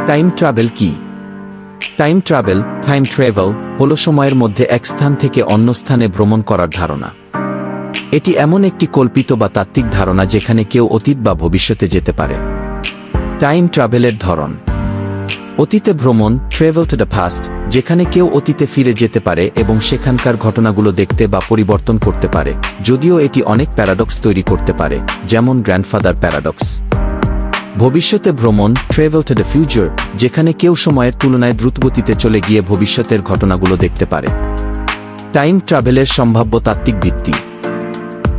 Time travel কি? Time travel হলো সময়ের মধ্যে এক স্থান থেকে অন্য স্থানে ভ্রমণ করার ধারণা। এটি এমন একটি কল্পিত বা তাত্ত্বিক ধারণা যেখানে কেউ অতীত বা ভবিষ্যতে যেতে পারে। টাইম ট্রাভেলের ধরন: অতীতে ভ্রমণ, ট্রাভেল টু দ্য পাস্ট, যেখানে কেউ অতীতে ফিরে যেতে পারে এবং সেখানকার ঘটনাগুলো দেখতে বা পরিবর্তন করতে পারে, যদিও এটি অনেক প্যারাডক্স তৈরি করতে পারে, যেমন গ্র্যান্ডফাদার প্যারাডক্স। ভবিষ্যতে ভ্রমণ, ট্রাভেল টু দ্য ফিউচার, যেখানে কেউ সময়ের তুলনায় দ্রুতগতিতে চলে গিয়ে ভবিষ্যতের ঘটনাগুলো দেখতে পারে। টাইম ট্রাভেলের সম্ভাব্য তাত্ত্বিক ভিত্তি: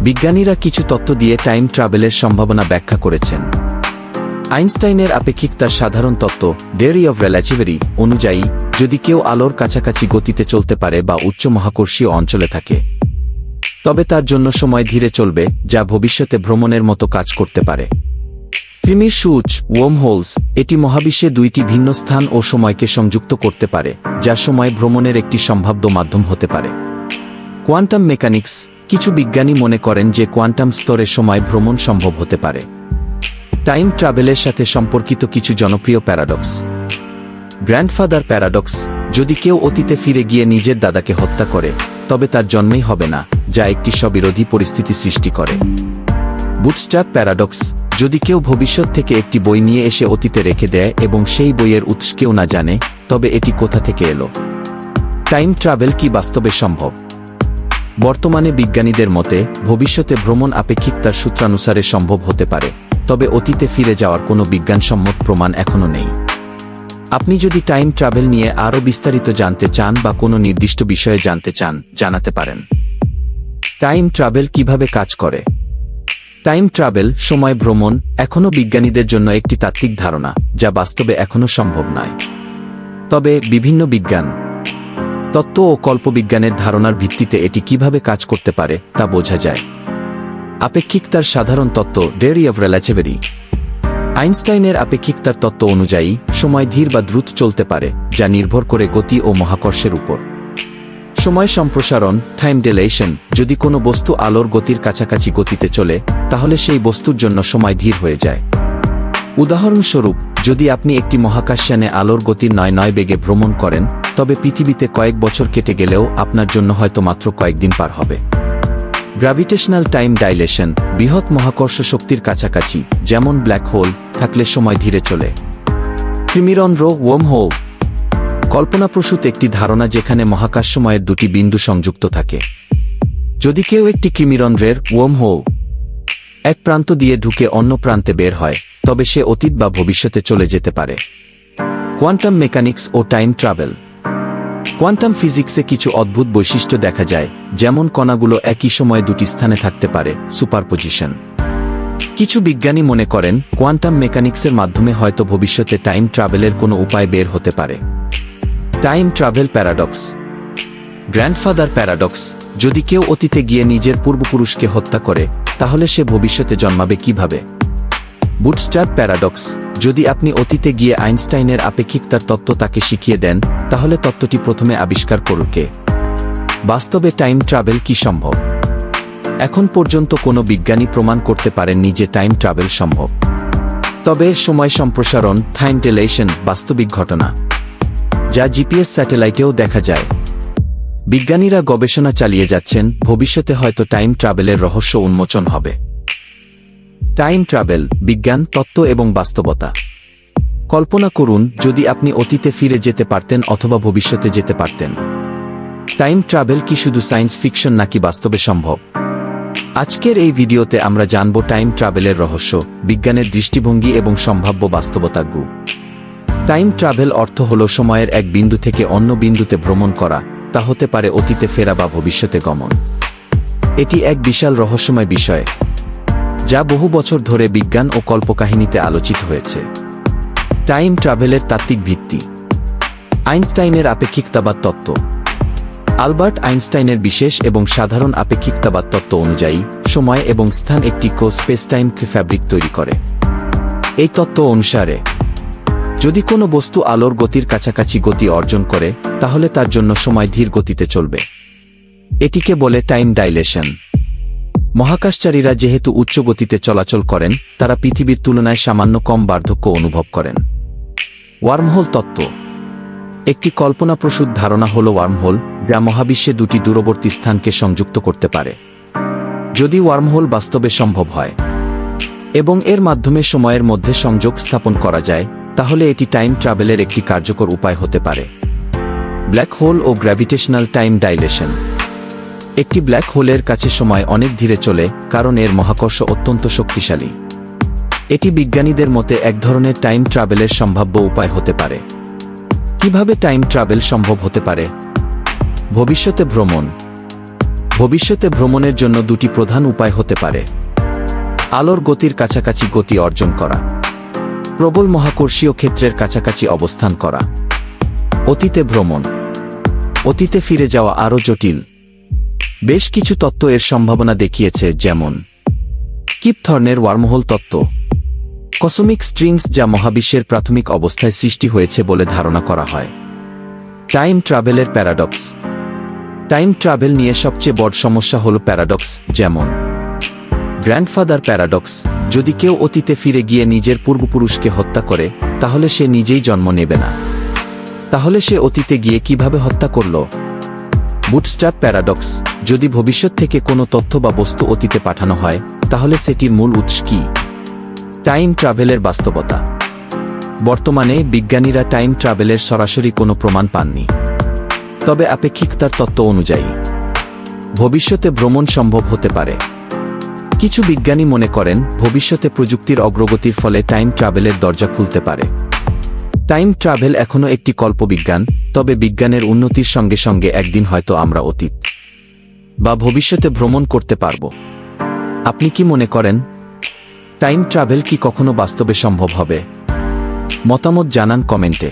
বিজ্ঞানীরা কিছু তত্ত্ব দিয়ে টাইম ট্রাভেলের সম্ভাবনা ব্যাখ্যা করেছেন। আইনস্টাইনের আপেক্ষিকতার সাধারণ তত্ত্ব, থিওরি অফ রিলেটিভিটি অনুযায়ী, যদি কেউ আলোর কাছাকাছি গতিতে চলতে পারে বা উচ্চ মহাকর্ষীয় অঞ্চলে থাকে, তবে তার জন্য সময় ধীরে চলবে, যা ভবিষ্যতে ভ্রমণের মতো কাজ করতে পারে। ক্রিমির সূচ, ওয়ার্মহোলস, এটি মহাবিশ্বে দুইটি ভিন্ন স্থান ও সময়কে সংযুক্ত করতে পারে, যা সময় ভ্রমণের একটি সম্ভাব্য মাধ্যম হতে পারে। কোয়ান্টাম মেকানিক্স, কিছু বিজ্ঞানী মনে করেন যে কোয়ান্টাম স্তরে সময় ভ্রমণ সম্ভব হতে পারে। টাইম ট্রাভেলের সাথে সম্পর্কিত কিছু জনপ্রিয় প্যারাডক্স: গ্র্যান্ডফাদার প্যারাডক্স, যদি কেউ অতীতে ফিরে গিয়ে নিজের দাদাকে হত্যা করে, তবে তার জন্মই হবে না, যা একটি স্ববিরোধী পরিস্থিতি সৃষ্টি করে। বুটস্ট্র্যাপ প্যারাডক্স, যদি কেউ ভবিষ্যৎ থেকে একটি বই নিয়ে এসে অতীতে রেখে দেয় এবং সেই বইয়ের উৎস কেউ না জানে, তবে এটি কোথা থেকে এলো? টাইম ট্রাভেল কি বাস্তবে সম্ভব? বর্তমানে বিজ্ঞানীদের মতে ভবিষ্যতে ভ্রমণ আপেক্ষিকতার সূত্রানুসারে সম্ভব হতে পারে, তবে অতীতে ফিরে যাওয়ার কোনো বিজ্ঞানসম্মত প্রমাণ এখনও নেই। আপনি যদি টাইম ট্রাভেল নিয়ে আরও বিস্তারিত জানতে চান বা কোনো নির্দিষ্ট বিষয়ে জানতে চান, জানাতে পারেন। টাইম ট্রাভেল কিভাবে কাজ করে? টাইম ট্রাভেল, সময় ভ্রমণ, এখনও বিজ্ঞানীদের জন্য একটি তাত্ত্বিক ধারণা, যা বাস্তবে এখনও সম্ভব নয়। তবে বিভিন্ন বিজ্ঞান, তত্ত্ব ও কল্পবিজ্ঞানের ধারণার ভিত্তিতে এটি কিভাবে কাজ করতে পারে তা বোঝা যায়। আপেক্ষিকতার সাধারণ তত্ত্ব, থিওরি অফ রিলেটিভিটি। আইনস্টাইনের আপেক্ষিকতার তত্ত্ব অনুযায়ী সময় ধীর বা দ্রুত চলতে পারে, যা নির্ভর করে গতি ও মহাকর্ষের উপর। সময় সম্প্রসারণ, টাইম ডিলেশন, যদি কোনো বস্তু আলোর গতির কাছাকাছি গতিতে চলে, তাহলে সেই বস্তুর জন্য সময় ধীর হয়ে যায়। উদাহরণস্বরূপ, যদি আপনি একটি মহাকাশযানে আলোর গতির 9 বেগে ভ্রমণ করেন, তবে পৃথিবীতে কয়েক বছর কেটে গেলেও আপনার জন্য হয়তো মাত্র কয়েকদিন পার হবে। গ্র্যাভিটেশনাল টাইম ডাইলেশন, বৃহৎ মহাকর্ষ শক্তির কাছাকাছি, যেমন ব্ল্যাক হোল, থাকলে সময় ধীরে চলে। ক্রিমিরন্ধ্র, ওয়ার্মহোল, কল্পনাপ্রসূত একটি ধারণা যেখানে মহাকাশ সময়ের দুটি বিন্দু সংযুক্ত থাকে। যদি কেউ একটি ক্রিমিরন্ধ্রের, ওয়ার্মহোল, এক প্রান্ত দিয়ে ঢুকে অন্য প্রান্তে বের হয়, তবে সে অতীত বা ভবিষ্যতে চলে যেতে পারে। কোয়ান্টাম মেকানিক্স ও টাইম ট্রাভেল। কোয়ান্টাম ফিজিক্সে কিছু অদ্ভুত বৈশিষ্ট্য দেখা যায়, যেমন কণাগুলো একই সময়ে দুটি স্থানে থাকতে পারে, সুপারপজিশন। কিছু বিজ্ঞানী মনে করেন কোয়ান্টাম মেকানিক্সের মাধ্যমে হয়তো ভবিষ্যতে টাইম ট্রাভেলের কোনো উপায় বের হতে পারে। Time travel paradox. Grandfather paradox, যদি কেউ অতীতে গিয়ে নিজের পূর্বপুরুষকে হত্যা করে, তাহলে সে ভবিষ্যতে জন্মাবে কিভাবে? বুটস্ট্র্যাপ প্যারাডক্স, যদি আপনি অতীতে গিয়ে আইনস্টাইনের আপেক্ষিকতার তত্ত্ব তাকে শিখিয়ে দেন, তাহলে তত্ত্বটি প্রথমে আবিষ্কার করল কে? বাস্তবে টাইম ট্রাভেল কি সম্ভব? এখন পর্যন্ত কোনো বিজ্ঞানী প্রমাণ করতে পারেননি যে টাইম ট্রাভেল সম্ভব। তবে সময় সম্প্রসারণ, টাইম ডিলেশন, বাস্তবিক ঘটনা, যা জিপিএস স্যাটেলাইটেও দেখা যায়। বিজ্ঞানীরা গবেষণা চালিয়ে যাচ্ছেন, ভবিষ্যতে হয়তো টাইম ট্রাভেলের রহস্য উন্মোচন হবে। টাইম ট্রাভেল, বিজ্ঞান, তত্ত্ব এবং বাস্তবতা। কল্পনা করুন যদি আপনি অতীতে ফিরে যেতে পারতেন অথবা ভবিষ্যতে যেতে পারতেন। টাইম ট্রাভেল কি শুধু সায়েন্স ফিকশন নাকি বাস্তবে সম্ভব? আজকের এই ভিডিওতে আমরা জানব টাইম ট্রাভেলের রহস্য, বিজ্ঞানের দৃষ্টিভঙ্গি এবং সম্ভাব্য বাস্তবতা। টাইম ট্রাভেল অর্থ হল সময়ের এক বিন্দু থেকে অন্য বিন্দুতে ভ্রমণ করা, তা হতে পারে অতীতে ফেরা বা ভবিষ্যতে গমন। এটি এক বিশাল রহস্যময় বিষয়, যা বহু বছর ধরে বিজ্ঞান ও কল্পকাহিনীতে আলোচিত হয়েছে। টাইম ট্রাভেলের তাত্ত্বিক ভিত্তি: আইনস্টাইনের আপেক্ষিকতাবাদ তত্ত্ব। আলবার্ট আইনস্টাইনের বিশেষ এবং সাধারণ আপেক্ষিকতাবাদ তত্ত্ব অনুযায়ী সময় এবং স্থান একটি স্পেস-টাইম ফ্যাব্রিক তৈরি করে। এই তত্ত্ব অনুসারে যদি কোনো বস্তু আলোর গতির কাছাকাছি গতি অর্জন করে, তাহলে তার জন্য সময় ধীর গতিতে চলবে। এটিকে বলে টাইম ডাইলেশন। মহাকাশচারীরা যেহেতু উচ্চ গতিতে চলাচল করেন, তারা পৃথিবীর তুলনায় সামান্য কম বার্ধক্য অনুভব করেন। ওয়ার্মহোল তত্ত্ব। একটি কল্পনাপ্রসূত ধারণা হল ওয়ার্মহোল, যা মহাবিশ্বে দুটি দূরবর্তী স্থানকে সংযুক্ত করতে পারে। যদি ওয়ার্মহোল বাস্তবে সম্ভব হয় এবং এর মাধ্যমে সময়ের মধ্যে সংযোগ স্থাপন করা যায়, তাহলে এটি টাইম ট্রাভেলের একটি কার্যকর উপায় হতে পারে। ব্ল্যাক হোল ও গ্র্যাভিটেশনাল টাইম ডাইলেশন। একটি ব্ল্যাক হোলের কাছে সময় অনেক ধীরে চলে, কারণ এর মহাকর্ষ অত্যন্ত শক্তিশালী। এটি বিজ্ঞানীদের মতে এক ধরনের টাইম ট্রাভেলের সম্ভাব্য উপায় হতে পারে। কিভাবে টাইম ট্রাভেল সম্ভব হতে পারে? ভবিষ্যতে ভ্রমণ। ভবিষ্যতে ভ্রমণের জন্য দুটি প্রধান উপায় হতে পারে: আলোর গতির কাছাকাছি গতি অর্জন করা, প্রবল মহাকর্ষীয় ক্ষেত্রের কাছাকাছি অবস্থান করা। অতীতে ভ্রমণ। অতীতে ফিরে যাওয়া আরও জটিল। বেশ কিছু তত্ত্ব এর সম্ভাবনা দেখিয়েছে, যেমন কিপ থর্নের ওয়ার্মহোল তত্ত্ব, কসমিক স্ট্রিংস, যা মহাবিশ্বের প্রাথমিক অবস্থায় সৃষ্টি হয়েছে বলে ধারণা করা হয়। টাইম ট্রাভেলের প্যারাডক্স। টাইম ট্রাভেল নিয়ে সবচেয়ে বড় সমস্যা হল প্যারাডক্স, যেমন গ্র্যান্ডফাদার প্যারাডক্স। যদি কেউ অতীতে ফিরে গিয়ে নিজের পূর্বপুরুষকে হত্যা করে, তাহলে সে নিজেই জন্ম নেবে না। তাহলে সে অতীতে গিয়ে কিভাবে হত্যা করল? Bootstrap paradox. যদি ভবিষ্যৎ থেকে কোনো তথ্য বা বস্তু অতীতে পাঠানো হয়, তাহলে সেটির মূল উৎস কি? টাইম ট্রাভেলের বাস্তবতা। বর্তমানে বিজ্ঞানীরা টাইম ট্রাভেলের সরাসরি কোনো প্রমাণ পাননি, তবে আপেক্ষিকতার তত্ত্ব অনুযায়ী ভবিষ্যতে ভ্রমণ সম্ভব হতে পারে। কিছু বিজ্ঞানী মনে করেন ভবিষ্যতে প্রযুক্তির অগ্রগতির ফলে টাইম ট্রাভেলের দরজা খুলতে পারে। টাইম ট্রাভেল এখনও একটি কল্পবিজ্ঞান, তবে বিজ্ঞানের উন্নতির সঙ্গে সঙ্গে একদিন হয়তো আমরা অতীত বা ভবিষ্যতে ভ্রমণ করতে পারব। আপনি কি মনে করেন? টাইম ট্রাভেল কি কখনো বাস্তবে সম্ভব হবে? মতামত জানান কমেন্টে।